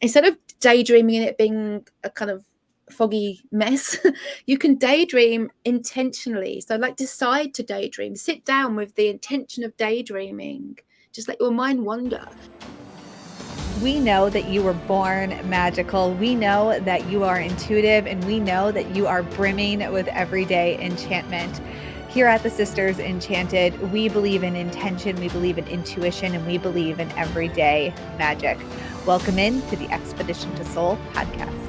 instead of daydreaming and it being a kind of foggy mess, you can daydream intentionally. So like decide to daydream, sit down with the intention of daydreaming, just let your mind wander. We know that you were born magical. We know that you are intuitive, and we know that you are brimming with everyday enchantment. Here at the Sisters Enchanted, we believe in intention, we believe in intuition, and we believe in everyday magic. Welcome in to the Expedition to Soul podcast.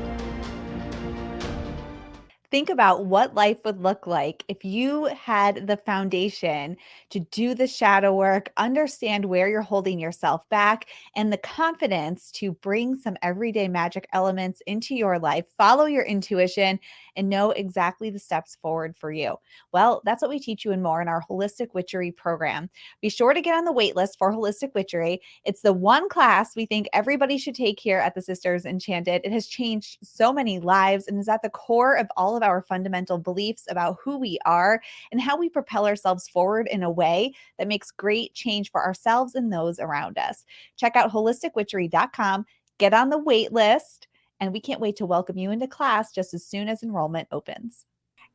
Think about what life would look like if you had the foundation to do the shadow work, understand where you're holding yourself back, and the confidence to bring some everyday magic elements into your life, follow your intuition, and know exactly the steps forward for you. Well, that's what we teach you and more in our Holistic Witchery program. Be sure to get on the wait list for Holistic Witchery. It's the one class we think everybody should take here at the Sisters Enchanted. It has changed so many lives and is at the core of all of our fundamental beliefs about who we are and how we propel ourselves forward in a way that makes great change for ourselves and those around us. Check out holisticwitchery.com, get on the wait list, and we can't wait to welcome you into class just as soon as enrollment opens.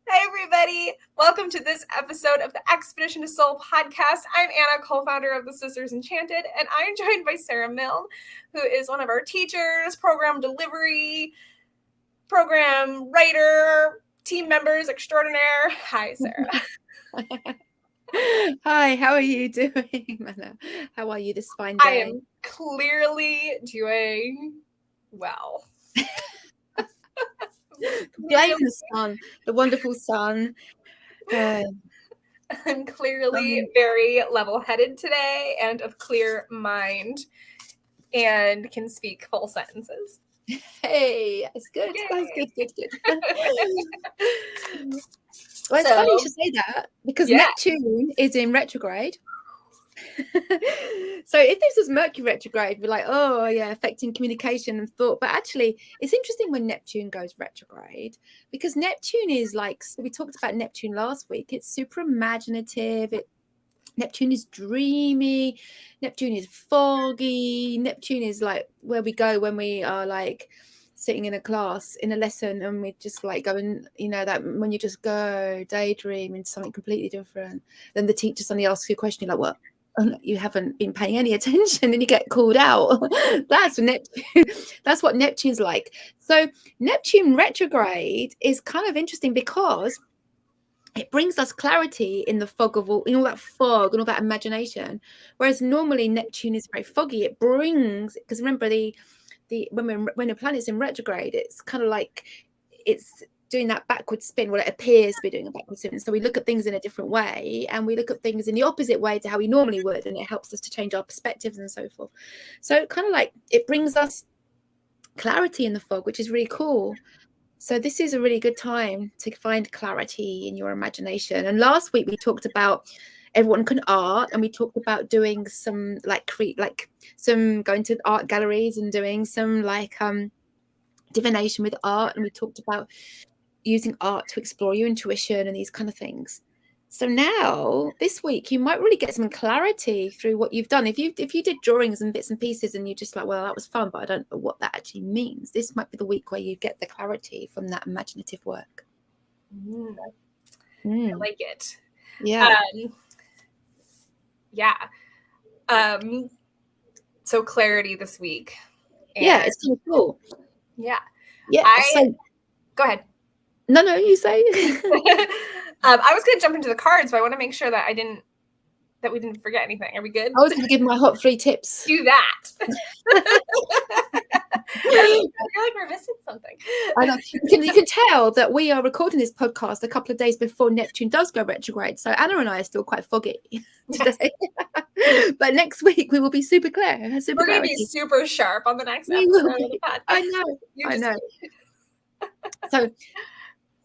Hey everybody, welcome to this episode of the Expedition to Soul podcast. I'm Anna, co-founder of the Sisters Enchanted, and I'm joined by Sarah Milne, who is one of our teachers, program delivery, program writer, team members extraordinaire. Hi, Sarah. Hi, how are you doing, Anna? How are you this fine day? I am clearly doing well. The sun, the wonderful sun. I'm clearly very level-headed today and of clear mind and can speak full sentences. Hey, that's good. Yay. That's good. Well, it's funny you should say that because Neptune is in retrograde. So if this was Mercury retrograde, we're like, oh yeah, affecting communication and thought. But actually, it's interesting when Neptune goes retrograde because Neptune is like, so we talked about Neptune last week. It's super imaginative. Neptune is dreamy. Neptune is foggy. Neptune is like where we go when we are like sitting in a class in a lesson and we just like going, that when you just go daydream into something completely different, then the teacher suddenly asks you a question, you're like, what? Oh, you haven't been paying any attention and you get called out. That's Neptune. That's what Neptune's like. So Neptune retrograde is kind of interesting because it brings us clarity in the fog of all that fog and all that imagination. Whereas normally Neptune is very foggy. It brings, because remember when a planet's in retrograde, it's kind of like it's doing that backward spin. Well, it appears to be doing a backward spin. So we look at things in a different way and we look at things in the opposite way to how we normally would. And it helps us to change our perspectives and so forth. So kind of like it brings us clarity in the fog, which is really cool. So this is a really good time to find clarity in your imagination. And last week we talked about everyone can art, and we talked about doing some going to art galleries and doing some divination with art, and we talked about using art to explore your intuition and these kind of things. So now this week you might really get some clarity through what you've done. If you did drawings and bits and pieces and you're just like, well, that was fun, but I don't know what that actually means, this might be the week where you get the clarity from that imaginative work. I like it. Yeah. So clarity this week. Yeah, it's kind of cool. Yeah. Go ahead. No, you say. I was going to jump into the cards, but I want to make sure that we didn't forget anything. Are we good? I was going to give my hot 3 tips. Do that. I feel like we're missing something. I know. You can tell that we are recording this podcast a couple of days before Neptune does go retrograde. So Anna and I are still quite foggy today. But next week we will be super clear. We're going to be super sharp on the next episode of the podcast. I know. So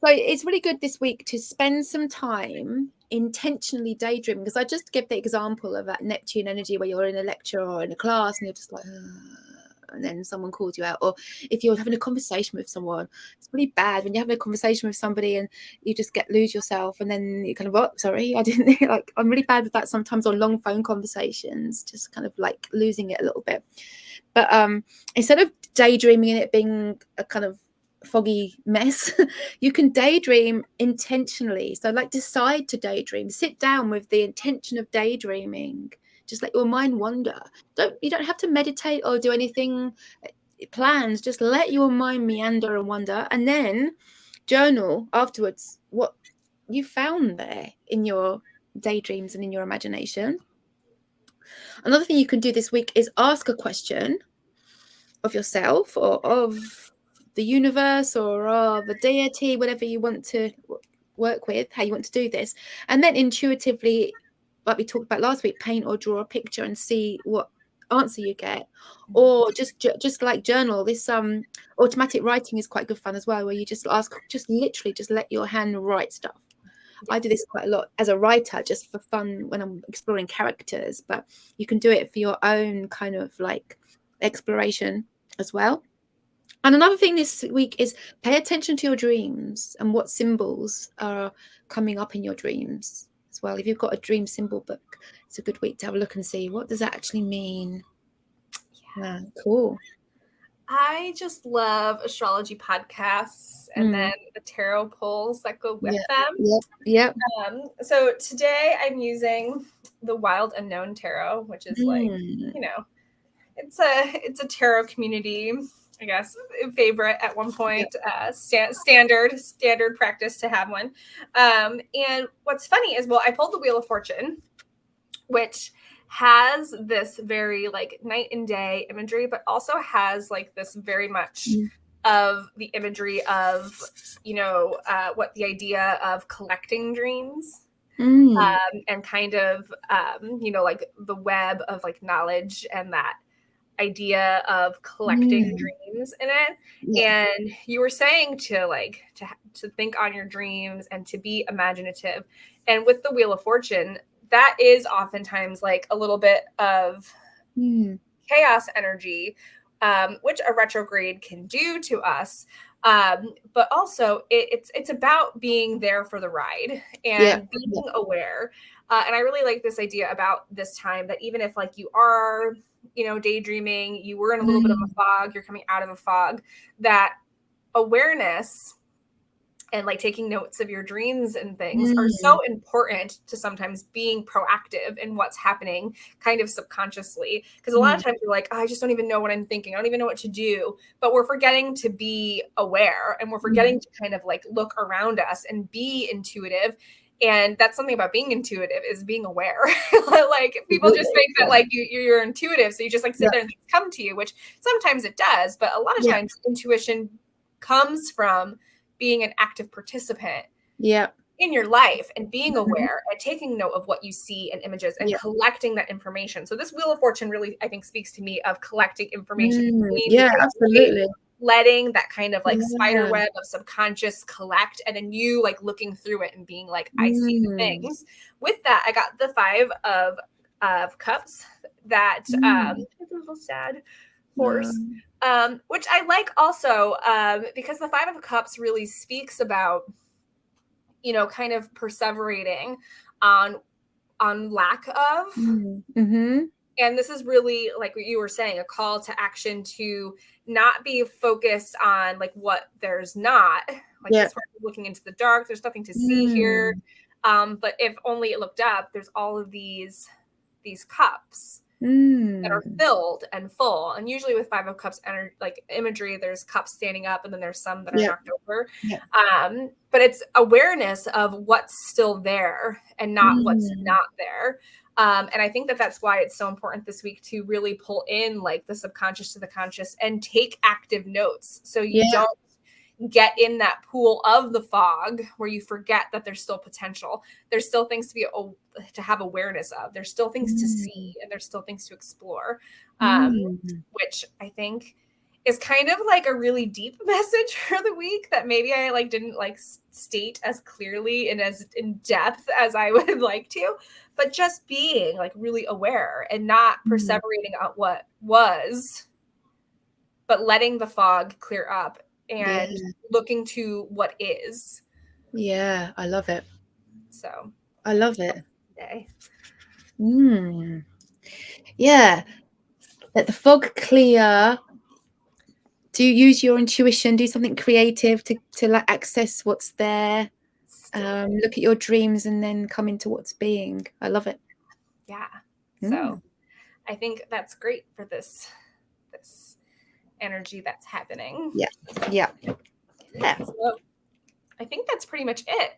it's really good this week to spend some time intentionally daydreaming, because I just give the example of that Neptune energy where you're in a lecture or in a class and you're just like, and then someone calls you out. Or if you're having a conversation with someone, it's really bad when you're having a conversation with somebody and you just lose yourself, and then you kind of, sorry, I didn't like, I'm really bad with that sometimes on long phone conversations, just kind of like losing it a little bit. But instead of daydreaming and it being a kind of foggy mess. You can daydream intentionally. So like decide to daydream, sit down with the intention of daydreaming, just let your mind wander. You don't have to meditate or do anything plans, just let your mind meander and wander, and then journal afterwards what you found there in your daydreams and in your imagination. Another thing you can do this week is ask a question of yourself or of the universe or of a deity, whatever you want to work with, how you want to do this, and then intuitively, like we talked about last week, paint or draw a picture and see what answer you get. Or just like journal. This automatic writing is quite good fun as well, where you just literally just let your hand write stuff. I do this quite a lot as a writer, just for fun when I'm exploring characters, but you can do it for your own kind of like exploration as well. And another thing this week is pay attention to your dreams and what symbols are coming up in your dreams as well. If you've got a dream symbol book, it's a good week to have a look and see what does that actually mean. Yeah, cool. I just love astrology podcasts and then the tarot polls that go with them. Yep. So today I'm using the Wild Unknown Tarot, which is like, you know, it's a tarot community, I guess, favorite at one point. Standard practice to have one. And what's funny is, well, I pulled the Wheel of Fortune, which has this very like night and day imagery, but also has like this very much of the imagery of, you know, what the idea of collecting dreams and kind of, you know, like the web of like knowledge and that idea of collecting dreams in it. And you were saying to like to think on your dreams and to be imaginative. And with the Wheel of Fortune, that is oftentimes like a little bit of chaos energy, which a retrograde can do to us. But also it's about being there for the ride and being aware. And I really like this idea about this time, that even if like you are, you know, daydreaming, you were in a little bit of a fog, you're coming out of a fog, that awareness and like taking notes of your dreams and things are so important to sometimes being proactive in what's happening kind of subconsciously. Because a lot of times we're like, oh, I just don't even know what I'm thinking. I don't even know what to do. But we're forgetting to be aware, and we're forgetting to kind of like look around us and be intuitive. And that's something about being intuitive, is being aware. Like people just think that like you're intuitive, so you just like sit there and things come to you, which sometimes it does. But a lot of times intuition comes from being an active participant in your life and being aware and taking note of what you see and images and collecting that information. So this Wheel of Fortune really, I think, speaks to me of collecting information. Absolutely. Letting that kind of like spider web of subconscious collect, and then you like looking through it and being like, I see the things. With that, I got the 5 of Cups that it's a little sad horse. Which I like also, because the 5 of Cups really speaks about, you know, kind of perseverating on lack of. And this is really, like what you were saying, a call to action to not be focused on like what there's not. Like this horse is looking into the dark. There's nothing to see here. But if only it looked up, there's all of these cups that are filled and full. And usually with 5 of Cups like imagery, there's cups standing up and then there's some that are knocked over. But it's awareness of what's still there and not what's not there. And I think that that's why it's so important this week to really pull in like the subconscious to the conscious and take active notes, so you don't get in that pool of the fog where you forget that there's still potential. There's still things to have awareness of. There's still things to see, and there's still things to explore, which I think is kind of like a really deep message for the week that maybe I like didn't like state as clearly and as in depth as I would like to, but just being like really aware and not perseverating on what was, but letting the fog clear up and looking to what is. I love it. So I love it. Today. Let the fog clear. Do you use your intuition? Do something creative to like access what's there? Look at your dreams and then come into what's being. I love it. Yeah. So I think that's great for this energy that's happening. Yeah. So I think that's pretty much it.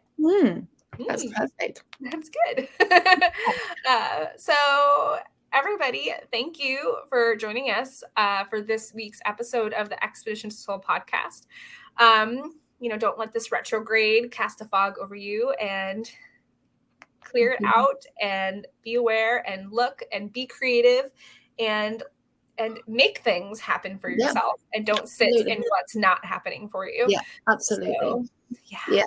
That's perfect. That's good. So everybody, thank you for joining us for this week's episode of the Expedition to Soul podcast. Don't let this retrograde cast a fog over you, and clear it out, and be aware, and look, and be creative, and make things happen for yourself, and don't sit in what's not happening for you. Yeah, absolutely. So, yeah.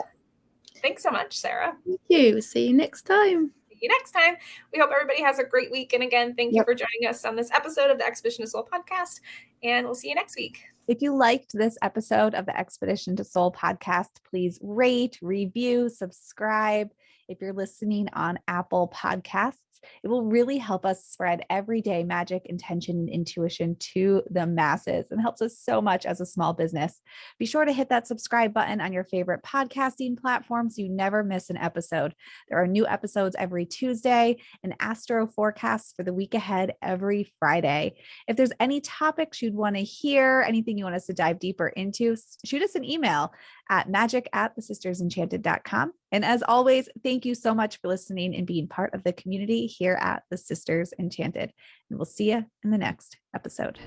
Thanks so much, Sarah. Thank you. See you next time. See you next time. We hope everybody has a great week. And again, thank you for joining us on this episode of the Expedition to Soul podcast. And we'll see you next week. If you liked this episode of the Expedition to Soul podcast, please rate, review, subscribe. If you're listening on Apple Podcasts, it will really help us spread everyday magic, intention, and intuition to the masses, and helps us so much as a small business. Be sure to hit that subscribe button on your favorite podcasting platform so you never miss an episode. There are new episodes every Tuesday and astro forecasts for the week ahead every Friday. If there's any topics you'd want to hear, anything you want us to dive deeper into, shoot us an email at magic@thesistersenchanted.com. And as always, thank you so much for listening and being part of the community here at the Sisters Enchanted. And we'll see you in the next episode.